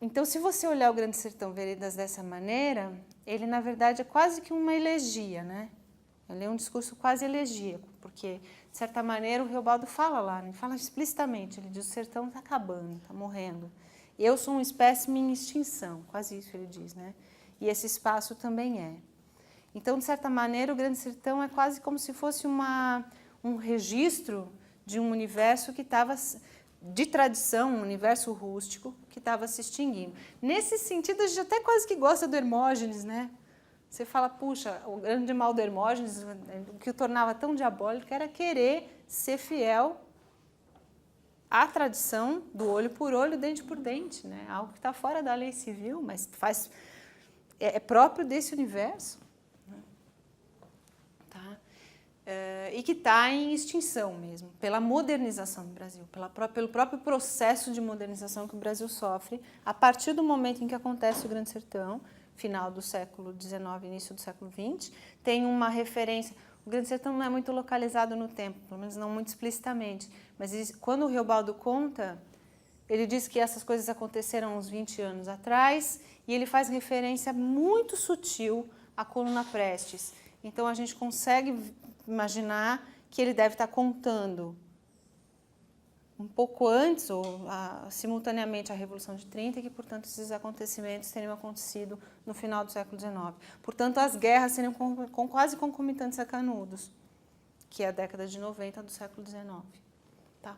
Então, se você olhar o Grande Sertão Veredas dessa maneira, ele, na verdade, é quase que uma elegia, né? Ele é um discurso quase elegíaco, porque, de certa maneira, o Reobaldo fala lá, ele fala explicitamente, ele diz, o sertão está acabando, está morrendo. Eu sou um espécime em extinção, quase isso ele diz, né? E esse espaço também é. Então, de certa maneira, o Grande Sertão é quase como se fosse um registro de um universo que estava, de tradição, um universo rústico, que estava se extinguindo. Nesse sentido, a gente até quase que gosta do Hermógenes, né? Você fala, puxa, o grande mal do Hermógenes, o que o tornava tão diabólico era querer ser fiel à tradição do olho por olho, dente por dente, né? Algo que está fora da lei civil, mas é próprio desse universo. Tá? E que está em extinção mesmo, pela modernização do Brasil, pelo próprio processo de modernização que o Brasil sofre a partir do momento em que acontece o Grande Sertão, final do século XIX, início do século XX, tem uma referência. O Grande Sertão não é muito localizado no tempo, pelo menos não muito explicitamente, mas quando o Reobaldo conta, ele diz que essas coisas aconteceram uns 20 anos atrás e ele faz referência muito sutil à coluna Prestes. Então a gente consegue imaginar que ele deve estar contando um pouco antes ou simultaneamente à Revolução de 30 e que, portanto, esses acontecimentos teriam acontecido no final do século XIX. Portanto, as guerras seriam quase concomitantes a Canudos, que é a década de 90 do século XIX. Tá?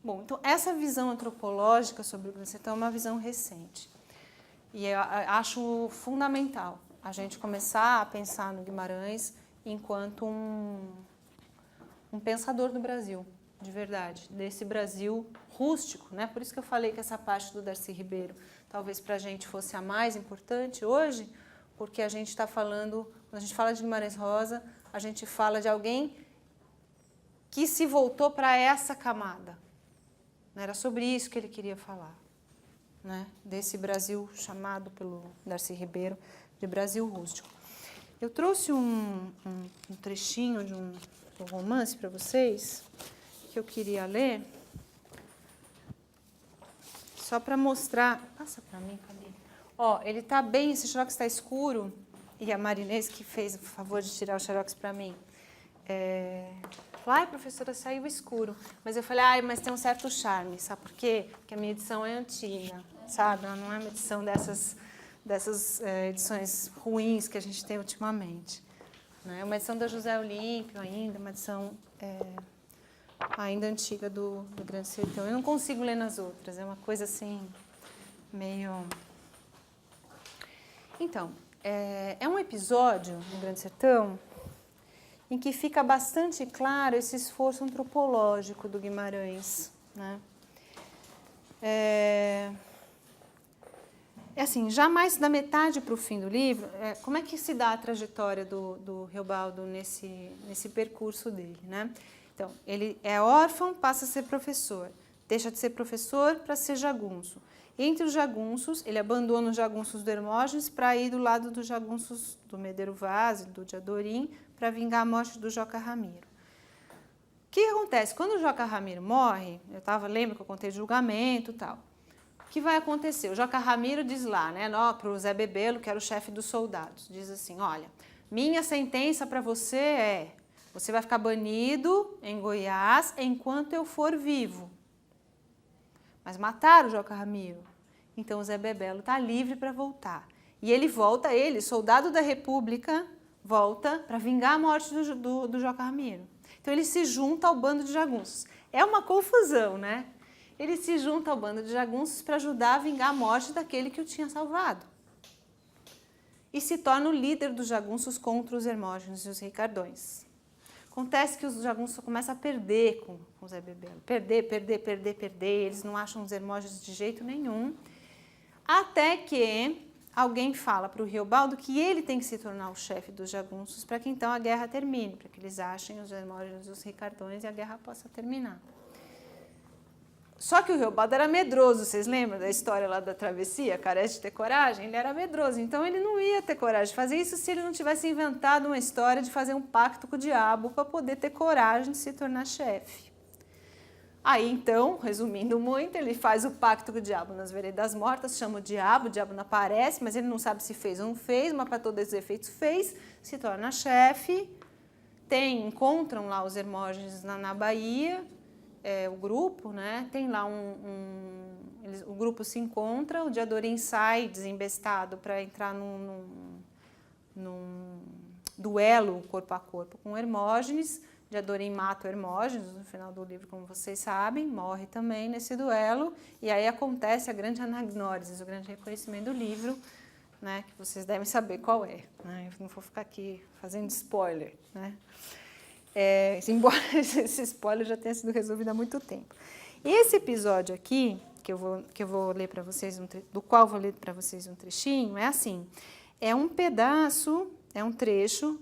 Bom, então, essa visão antropológica sobre o Grande Sertão é uma visão recente. E eu acho fundamental a gente começar a pensar no Guimarães enquanto um pensador do Brasil, de verdade, desse Brasil rústico, né? Por isso que eu falei que essa parte do Darcy Ribeiro talvez para a gente fosse a mais importante hoje, porque a gente está falando, quando a gente fala de Guimarães Rosa, a gente fala de alguém que se voltou para essa camada. Era sobre isso que ele queria falar, né? Desse Brasil chamado pelo Darcy Ribeiro de Brasil rústico. Eu trouxe um trechinho de um romance para vocês, que eu queria ler, só para mostrar. Passa para mim, cadê? Ó, ele está bem, esse xerox está escuro, e a Marinês que fez o favor de tirar o xerox para mim. Falei, ai, professora, saiu escuro. Mas eu falei, ai, mas tem um certo charme, sabe por quê? Porque a minha edição é antiga, sabe? Ela não é uma edição dessas edições ruins que a gente tem ultimamente. É uma edição da José Olímpio ainda, uma edição ainda antiga do Grande Sertão. Eu não consigo ler nas outras, é uma coisa assim, meio... Então, é um episódio no Grande Sertão em que fica bastante claro esse esforço antropológico do Guimarães, né? Assim, já mais da metade para o fim do livro, como é que se dá a trajetória do Reobaldo nesse percurso dele, né? Então, ele é órfão, passa a ser professor, deixa de ser professor para ser jagunço. Entre os jagunços, ele abandona os jagunços do Hermógenes para ir do lado dos jagunços do Medeiro Vaz e do Diadorim para vingar a morte do Joca Ramiro. O que acontece? Quando o Joca Ramiro morre, lembro que eu contei julgamento e tal, o que vai acontecer? O Joca Ramiro diz lá, né, para o Zé Bebelo, que era o chefe dos soldados, diz assim, olha, minha sentença para você você vai ficar banido em Goiás enquanto eu for vivo. Mas mataram o Joca Ramiro. Então o Zé Bebelo está livre para voltar. E ele volta, soldado da República, volta para vingar a morte do Joca Ramiro. Então ele se junta ao bando de jagunços. É uma confusão, né? Ele se junta ao bando de jagunços para ajudar a vingar a morte daquele que o tinha salvado. E se torna o líder dos jagunços contra os Hermógenes e os Ricardões. Acontece que os jagunços começam a perder com o Zé Bebelo. Perder. Eles não acham os Hermógenes de jeito nenhum. Até que alguém fala para o Reobaldo que ele tem que se tornar o chefe dos jagunços para que então a guerra termine, para que eles achem os Hermógenes e os Ricardões e a guerra possa terminar. Só que o Reobaldo era medroso, vocês lembram da história lá da travessia? Carece de ter coragem? Ele era medroso, então ele não ia ter coragem de fazer isso se ele não tivesse inventado uma história de fazer um pacto com o diabo para poder ter coragem de se tornar chefe. Aí, então, resumindo muito, ele faz o pacto com o diabo nas veredas mortas, chama o diabo não aparece, mas ele não sabe se fez ou não fez, mas para todos os efeitos fez, se torna chefe, encontram lá os Hermógenes na Bahia, o grupo, né? Tem lá o grupo se encontra, o Diadorim sai desembestado para entrar num duelo corpo a corpo com Hermógenes. Diadorim mata o Hermógenes no final do livro, como vocês sabem, morre também nesse duelo, e aí acontece a grande anagnórisis, o grande reconhecimento do livro, né, que vocês devem saber qual é, né? Eu não vou ficar aqui fazendo spoiler, né? Embora esse spoiler já tenha sido resolvido há muito tempo. E esse episódio aqui, que eu vou ler para vocês, do qual vou ler para vocês um trechinho, é assim, é um pedaço, é um trecho,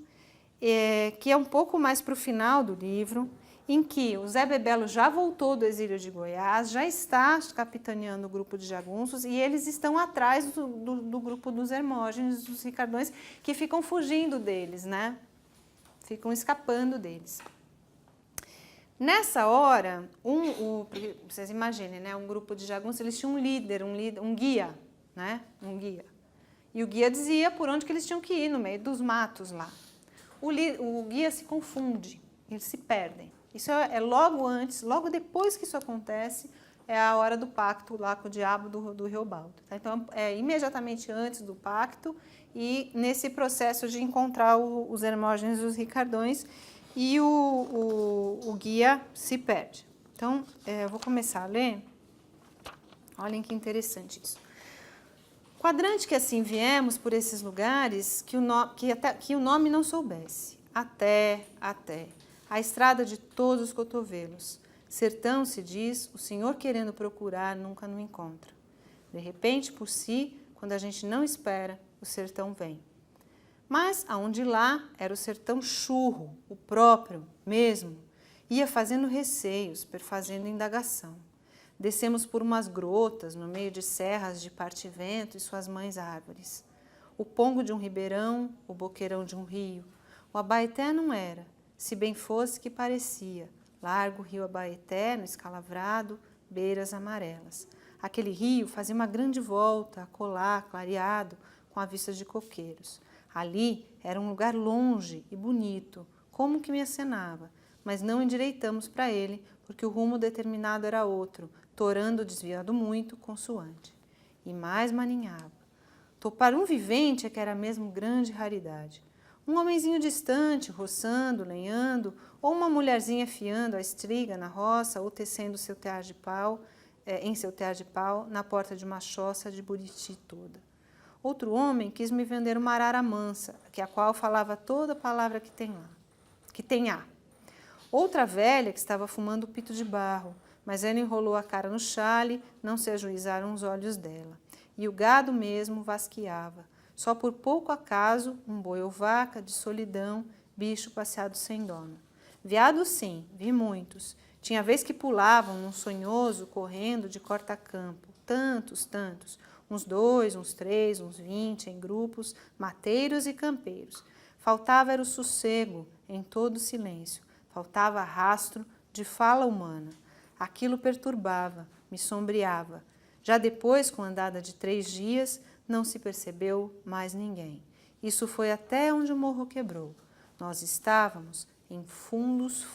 que é um pouco mais para o final do livro, em que o Zé Bebelo já voltou do exílio de Goiás, já está capitaneando o grupo de jagunços e eles estão atrás do grupo dos Hermógenes, dos Ricardões, que ficam fugindo deles, né? Ficam escapando deles. Nessa hora, vocês imaginem, né? Um grupo de jagunços, eles tinham um guia, né? Um guia. E o guia dizia por onde que eles tinham que ir, no meio dos matos lá. O guia se confunde, eles se perdem. Isso é logo depois que isso acontece, é a hora do pacto lá com o diabo do Reobaldo. Tá? Então, é imediatamente antes do pacto e nesse processo de encontrar os Hermógenes e os Ricardões, e o guia se perde. Então, eu vou começar a ler. Olhem que interessante isso. Quadrante que assim viemos por esses lugares que o nome não soubesse. Até, a estrada de todos os cotovelos. Sertão se diz, o Senhor querendo procurar nunca não encontra. De repente, por si, quando a gente não espera, o sertão vem. Mas aonde lá era o sertão churro, o próprio mesmo, ia fazendo receios, perfazendo indagação. Descemos por umas grotas, no meio de serras de parte-vento e suas mães árvores. O pongo de um ribeirão, o boqueirão de um rio. O Abaeté não era, se bem fosse que parecia. Largo rio Abaeté, no escalavrado, beiras amarelas. Aquele rio fazia uma grande volta, acolá, clareado, com a vista de coqueiros. Ali era um lugar longe e bonito, como que me acenava, mas não endireitamos para ele, porque o rumo determinado era outro, torando desviado muito, consoante. E mais maninhava. Topar um vivente é que era mesmo grande raridade. Um homenzinho distante, roçando, lenhando, ou uma mulherzinha fiando a estriga na roça ou tecendo seu tear de pau, em seu tear de pau, na porta de uma choça de Buriti toda. Outro homem quis me vender uma arara mansa, que a qual falava toda a palavra que tem lá. Outra velha que estava fumando pito de barro, mas ela enrolou a cara no chale, não se ajuizaram os olhos dela. E o gado mesmo vasqueava. Só por pouco acaso, um boi ou vaca de solidão, bicho passeado sem dono. Veados sim, vi muitos. Tinha vez que pulavam num sonhoso, correndo de corta-campo. Tantos, uns 2, uns 3, uns 20, em grupos, mateiros e campeiros. Faltava era o sossego, em todo o silêncio. Faltava rastro de fala humana. Aquilo perturbava, me sombreava. Já depois, com a andada de 3 dias, não se percebeu mais ninguém. Isso foi até onde o morro quebrou. Nós estávamos em fundos.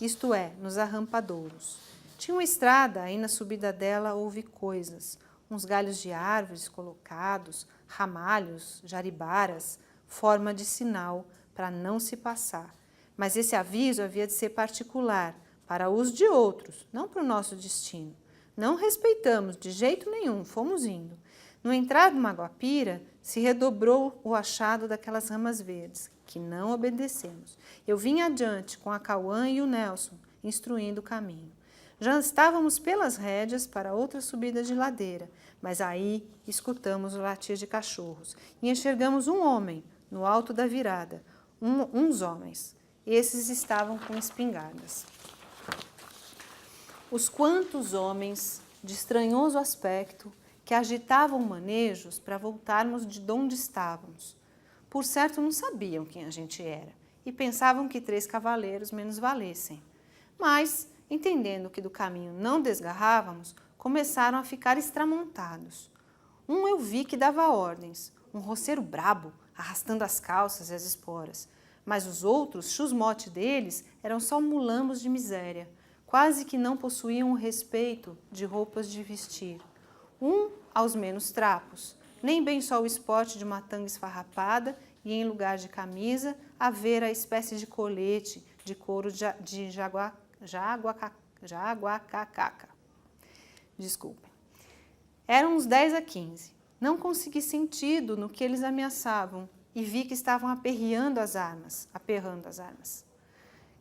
Isto é, nos arrampadouros. Tinha uma estrada, aí na subida dela houve coisas. Uns galhos de árvores colocados, ramalhos, jaribaras, forma de sinal para não se passar. Mas esse aviso havia de ser particular, para uso de outros, não para o nosso destino. Não respeitamos de jeito nenhum, fomos indo. No entrar de Maguapira, se redobrou o achado daquelas ramas verdes, que não obedecemos. Eu vim adiante com a Cauã e o Nelson, instruindo o caminho. Já estávamos pelas rédeas para outra subida de ladeira, mas aí escutamos o latir de cachorros e enxergamos um homem no alto da virada, uns homens. Esses estavam com espingardas. Os quantos homens de estranhoso aspecto que agitavam manejos para voltarmos de onde estávamos. Por certo, não sabiam quem a gente era e pensavam que 3 cavaleiros menos valessem. Mas entendendo que do caminho não desgarrávamos, começaram a ficar estramontados. Um eu vi que dava ordens, um roceiro brabo, arrastando as calças e as esporas, mas os outros, chusmote deles, eram só mulambos de miséria, quase que não possuíam o respeito de roupas de vestir. Um aos menos trapos, nem bem só o esporte de uma tanga esfarrapada e em lugar de camisa, haver a espécie de colete de couro de jaguacacaca. Desculpem. Eram uns 10 a 15. Não consegui sentido no que eles ameaçavam e vi que estavam aperreando as armas.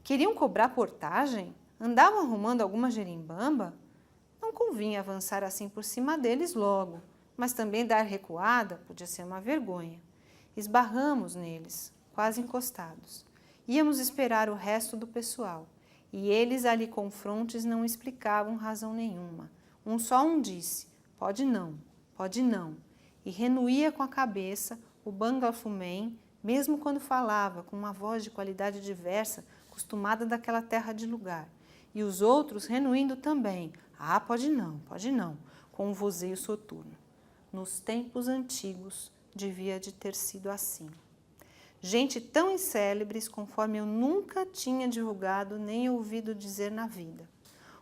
Queriam cobrar portagem? Andavam arrumando alguma gerimbamba? Não convinha avançar assim por cima deles logo, mas também dar recuada podia ser uma vergonha. Esbarramos neles, quase encostados. Íamos esperar o resto do pessoal, e eles ali confrontes não explicavam razão nenhuma. Só um disse, pode não, e renuía com a cabeça o Bangalfumém, mesmo quando falava com uma voz de qualidade diversa, acostumada daquela terra de lugar. E os outros renuindo também, pode não, com um vozeio soturno. Nos tempos antigos devia de ter sido assim. Gente tão incélebres conforme eu nunca tinha divulgado nem ouvido dizer na vida.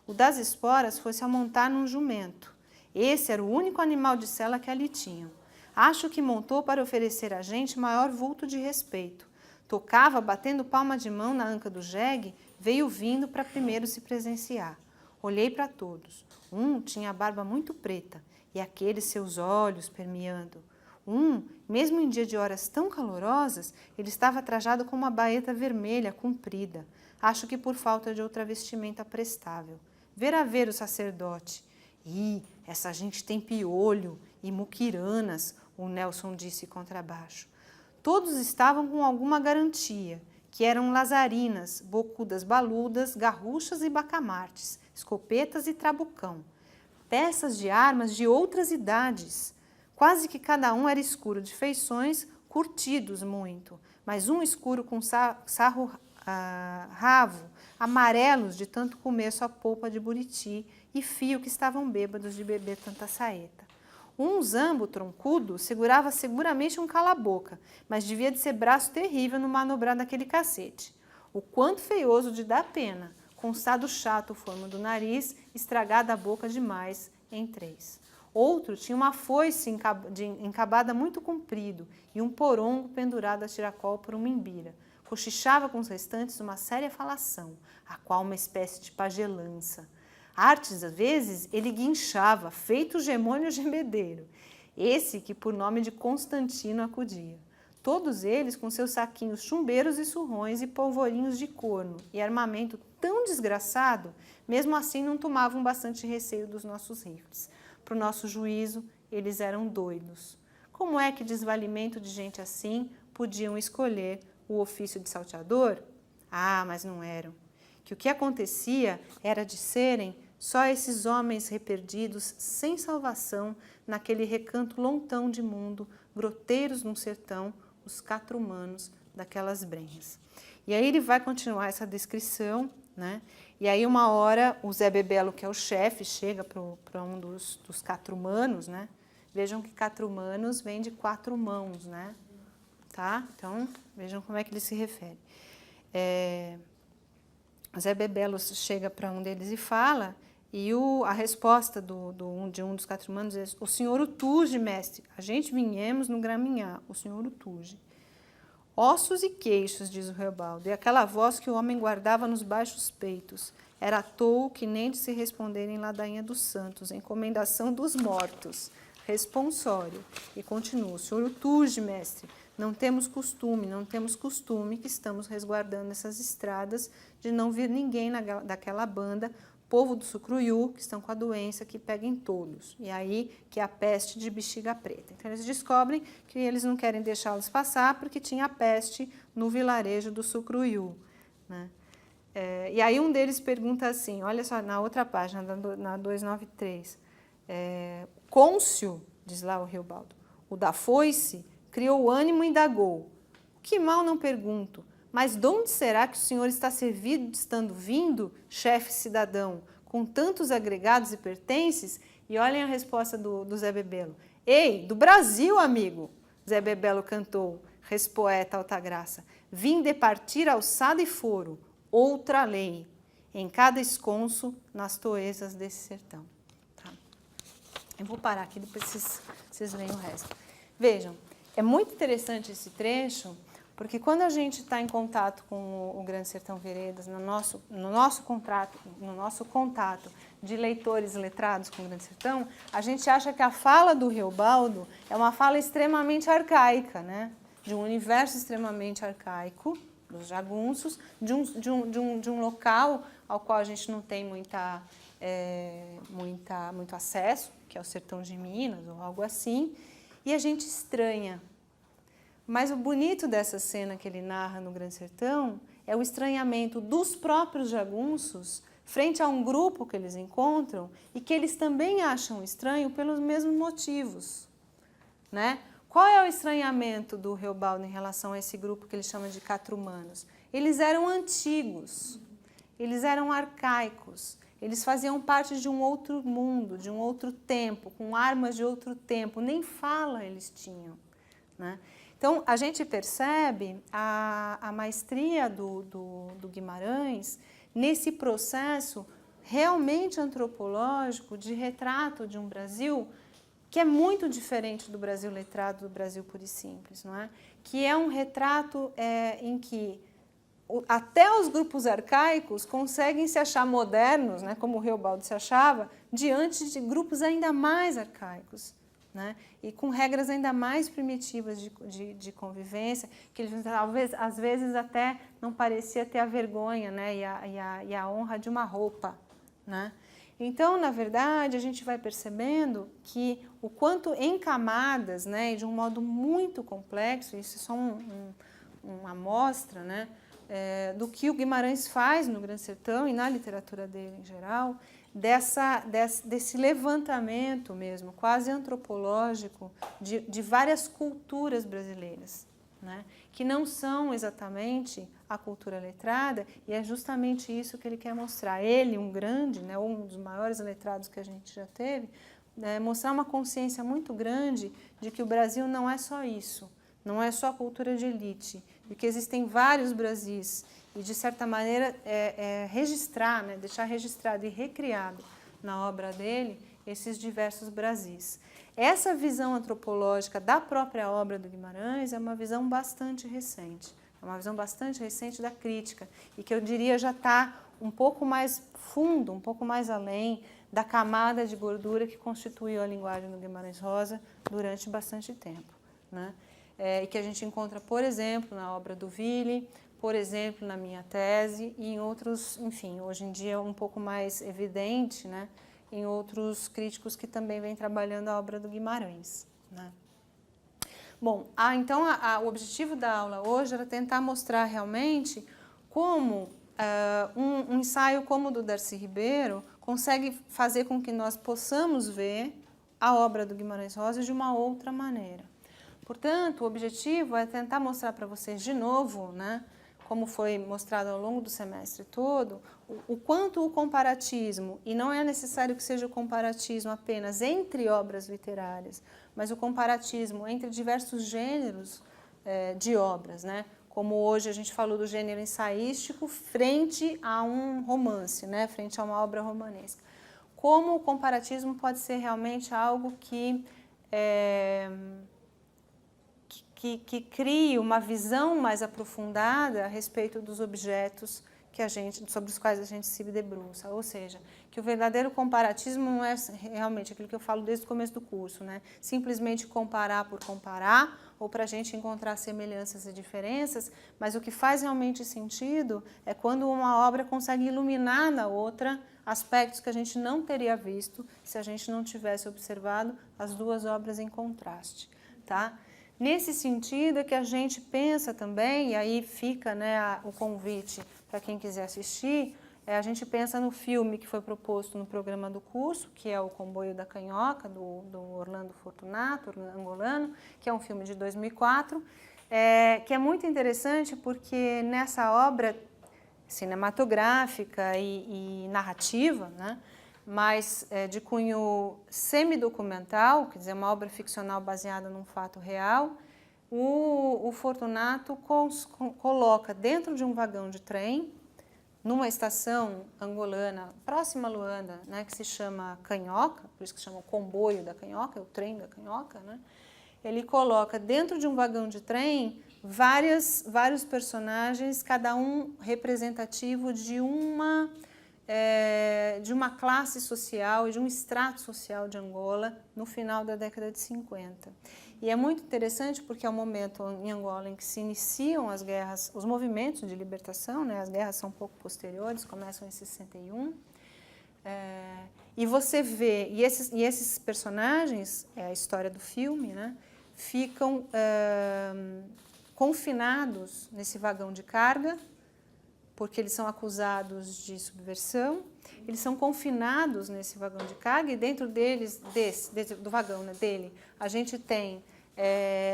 O das esporas foi-se a montar num jumento. Esse era o único animal de sela que ali tinham. Acho que montou para oferecer a gente maior vulto de respeito. Tocava batendo palma de mão na anca do jegue, veio vindo para primeiro se presenciar. Olhei para todos. Um tinha a barba muito preta e aqueles seus olhos permeando. Mesmo em dia de horas tão calorosas, ele estava trajado com uma baeta vermelha comprida. Acho que por falta de outra vestimenta prestável. Ver o sacerdote. Essa gente tem piolho e muquiranas, o Nelson disse contrabaixo. Todos estavam com alguma garantia, que eram lazarinas, bocudas baludas, garruchas e bacamartes, escopetas e trabucão. Peças de armas de outras idades. Quase que cada um era escuro de feições, curtidos muito, mas um escuro com sarro ravo, amarelos de tanto comer sua polpa de buriti e fio que estavam bêbados de beber tanta saeta. Um zambo troncudo segurava seguramente um cala-boca, mas devia de ser braço terrível no manobrar daquele cacete. O quanto feioso de dar pena, constado chato o formo do nariz, estragada a boca demais em 3. Outro tinha uma foice encabada muito comprido e um porongo pendurado a tiracol por uma imbira. Cochichava com os restantes uma séria falação, a qual uma espécie de pagelança. Artes, às vezes, ele guinchava, feito gemônio gemedeiro, esse que por nome de Constantino acudia. Todos eles com seus saquinhos chumbeiros e surrões e polvorinhos de corno e armamento tão desgraçado, mesmo assim não tomavam bastante receio dos nossos rifles. Para o nosso juízo, eles eram doidos. Como é que desvalimento de gente assim podiam escolher o ofício de salteador? Mas não eram. Que o que acontecia era de serem só esses homens reperdidos, sem salvação, naquele recanto lontão de mundo, groteiros num sertão, os catrumanos daquelas brenhas. E aí ele vai continuar essa descrição, né? E aí uma hora o Zé Bebelo, que é o chefe, chega para um dos catrumanos, né? Vejam que catrumanos vem de 4 mãos, né? Tá? Então, vejam como é que ele se refere. Zé Bebelo chega para um deles e fala, e a resposta de um dos catrumanos é: o senhor Utuge, mestre, a gente vinhemos no graminhar, o senhor Utuge. Ossos e queixos, diz o Reobaldo, e aquela voz que o homem guardava nos baixos peitos. Era tolo que nem de se responder em ladainha dos santos, encomendação dos mortos, responsório. E continua: o senhor Utuge, mestre, não temos costume que estamos resguardando essas estradas de não vir ninguém daquela banda, povo do Sucruiú, que estão com a doença que pega em tolos. E aí que é a peste de bexiga preta. Então eles descobrem que eles não querem deixá-los passar porque tinha a peste no vilarejo do Sucruiú, né? E aí um deles pergunta assim, olha só, na outra página, na 293, Côncio, diz lá o Reobaldo, o da foice, criou ânimo e indagou. O que mal não pergunto, Mas de onde será que o senhor está servido estando vindo, chefe cidadão, com tantos agregados e pertences? E olhem a resposta do Zé Bebelo. Ei, do Brasil, amigo! Zé Bebelo cantou, respoeta Altagraça. Vim departir alçada e foro, outra lei, em cada esconso, nas toezas desse sertão. Tá? Eu vou parar aqui, depois vocês leem o resto. Vejam, é muito interessante esse trecho, porque quando a gente está em contato com o Grande Sertão Veredas, no nosso contato de leitores letrados com o Grande Sertão, a gente acha que a fala do Reobaldo é uma fala extremamente arcaica, né? De um universo extremamente arcaico, dos jagunços, de um local ao qual a gente não tem muito acesso, que é o sertão de Minas ou algo assim, e a gente estranha. Mas o bonito dessa cena que ele narra no Grande Sertão é o estranhamento dos próprios jagunços frente a um grupo que eles encontram e que eles também acham estranho pelos mesmos motivos, né? Qual é o estranhamento do Reobaldo em relação a esse grupo que ele chama de catrumanos? Eles eram antigos, eles eram arcaicos, eles faziam parte de um outro mundo, de um outro tempo, com armas de outro tempo, nem fala eles tinham, né? Então, a gente percebe a maestria do Guimarães nesse processo realmente antropológico de retrato de um Brasil que é muito diferente do Brasil letrado, do Brasil puro e simples, não é? Que é um retrato em que até os grupos arcaicos conseguem se achar modernos, né, como o Reobaldo se achava, diante de grupos ainda mais arcaicos, né, e com regras ainda mais primitivas de convivência, que eles talvez, às vezes, até não parecia ter a vergonha, né, e a honra de uma roupa, né. Então, na verdade, a gente vai percebendo que o quanto em camadas, né, e de um modo muito complexo, isso é só uma amostra, né, do que o Guimarães faz no Grande Sertão e na literatura dele em geral, desse levantamento mesmo, quase antropológico, de várias culturas brasileiras, né, que não são exatamente a cultura letrada, e é justamente isso que ele quer mostrar. Ele, um grande, né, um dos maiores letrados que a gente já teve, mostrar uma consciência muito grande de que o Brasil não é só isso, não é só a cultura de elite, de que existem vários Brasis, e de certa maneira registrar, né, deixar registrado e recriado na obra dele esses diversos Brasis. Essa visão antropológica da própria obra do Guimarães é uma visão bastante recente, é uma visão bastante recente da crítica, e que eu diria já está um pouco mais fundo, um pouco mais além da camada de gordura que constituiu a linguagem do Guimarães Rosa durante bastante tempo, né? E que a gente encontra, por exemplo, na obra do Ville, por exemplo, na minha tese e em outros, enfim, hoje em dia um pouco mais evidente, né, em outros críticos que também vêm trabalhando a obra do Guimarães, né. Bom, então o objetivo da aula hoje era tentar mostrar realmente como um ensaio como o do Darcy Ribeiro consegue fazer com que nós possamos ver a obra do Guimarães Rosa de uma outra maneira. Portanto, o objetivo é tentar mostrar para vocês de novo, né, como foi mostrado ao longo do semestre todo, o quanto o comparatismo, e não é necessário que seja o comparatismo apenas entre obras literárias, mas o comparatismo entre diversos gêneros de obras, né, como hoje a gente falou do gênero ensaístico frente a um romance, né, frente a uma obra romanesca. Como o comparatismo pode ser realmente algo que crie uma visão mais aprofundada a respeito dos objetos sobre os quais a gente se debruça, ou seja, que o verdadeiro comparatismo não é realmente aquilo que eu falo desde o começo do curso, né? Simplesmente comparar por comparar, ou para a gente encontrar semelhanças e diferenças, mas o que faz realmente sentido é quando uma obra consegue iluminar na outra aspectos que a gente não teria visto se a gente não tivesse observado as duas obras em contraste, tá? Nesse sentido é que a gente pensa também, e aí fica, né, o convite para quem quiser assistir, a gente pensa no filme que foi proposto no programa do curso, que é o Comboio da Canhoca, do Orlando Fortunato, angolano, que é um filme de 2004, que é muito interessante porque nessa obra cinematográfica e narrativa, né, mas de cunho semidocumental, quer dizer, uma obra ficcional baseada num fato real, o Fortunato coloca dentro de um vagão de trem, numa estação angolana, próxima a Luanda, né, que se chama Canhoca, por isso que se chama o comboio da Canhoca, o trem da Canhoca, né, ele coloca dentro de um vagão de trem vários personagens, cada um representativo de uma classe social e de um extrato social de Angola no final da década de 50. E é muito interessante porque é o momento em Angola em que se iniciam as guerras, os movimentos de libertação, né? As guerras são um pouco posteriores, começam em 61. E você vê, e esses personagens, é a história do filme, né? Ficam confinados nesse vagão de carga, porque eles são acusados de subversão, eles são confinados nesse vagão de carga e dentro deles, do vagão, né, dele, a gente tem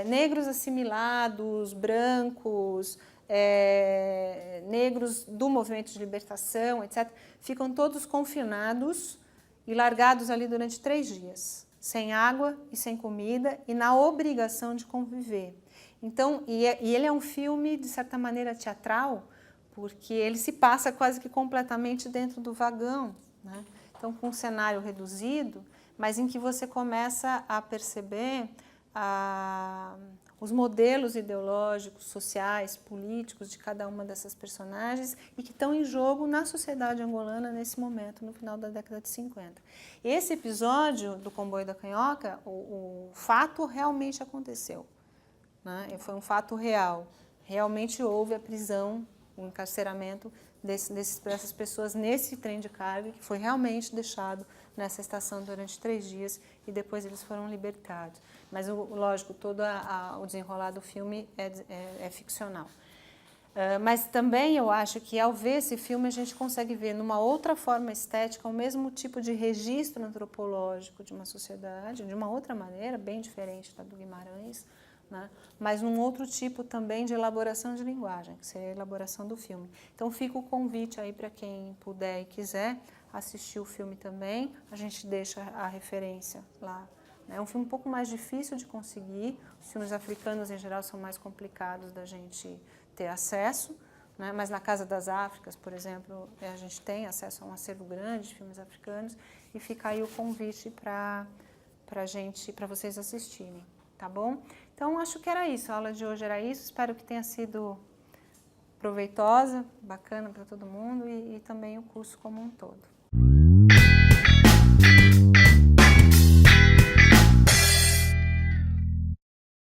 negros assimilados, brancos, negros do movimento de libertação, etc. Ficam todos confinados e largados ali durante 3 dias, sem água e sem comida e na obrigação de conviver. Então, e ele é um filme, de certa maneira, teatral, porque ele se passa quase que completamente dentro do vagão, né? Então, com um cenário reduzido, mas em que você começa a perceber os modelos ideológicos, sociais, políticos de cada uma dessas personagens e que estão em jogo na sociedade angolana nesse momento, no final da década de 50. Esse episódio do comboio da Canhoca, o fato realmente aconteceu, né? Foi um fato real. Realmente houve a prisão, o encarceramento dessas pessoas nesse trem de carga que foi realmente deixado nessa estação durante 3 dias e depois eles foram libertados. Mas, lógico, todo o desenrolar do filme é ficcional. Mas também eu acho que ao ver esse filme a gente consegue ver numa outra forma estética o mesmo tipo de registro antropológico de uma sociedade, de uma outra maneira, bem diferente da do Guimarães, né? Mas num outro tipo também de elaboração de linguagem, que seria a elaboração do filme. Então fica o convite aí para quem puder e quiser assistir o filme também, a gente deixa a referência lá. É um filme um pouco mais difícil de conseguir, os filmes africanos em geral são mais complicados da gente ter acesso, né? Mas na Casa das Áfricas, por exemplo, a gente tem acesso a um acervo grande de filmes africanos e fica aí o convite para vocês assistirem, tá bom? Então, acho que era isso, a aula de hoje era isso, espero que tenha sido proveitosa, bacana para todo mundo e também o curso como um todo.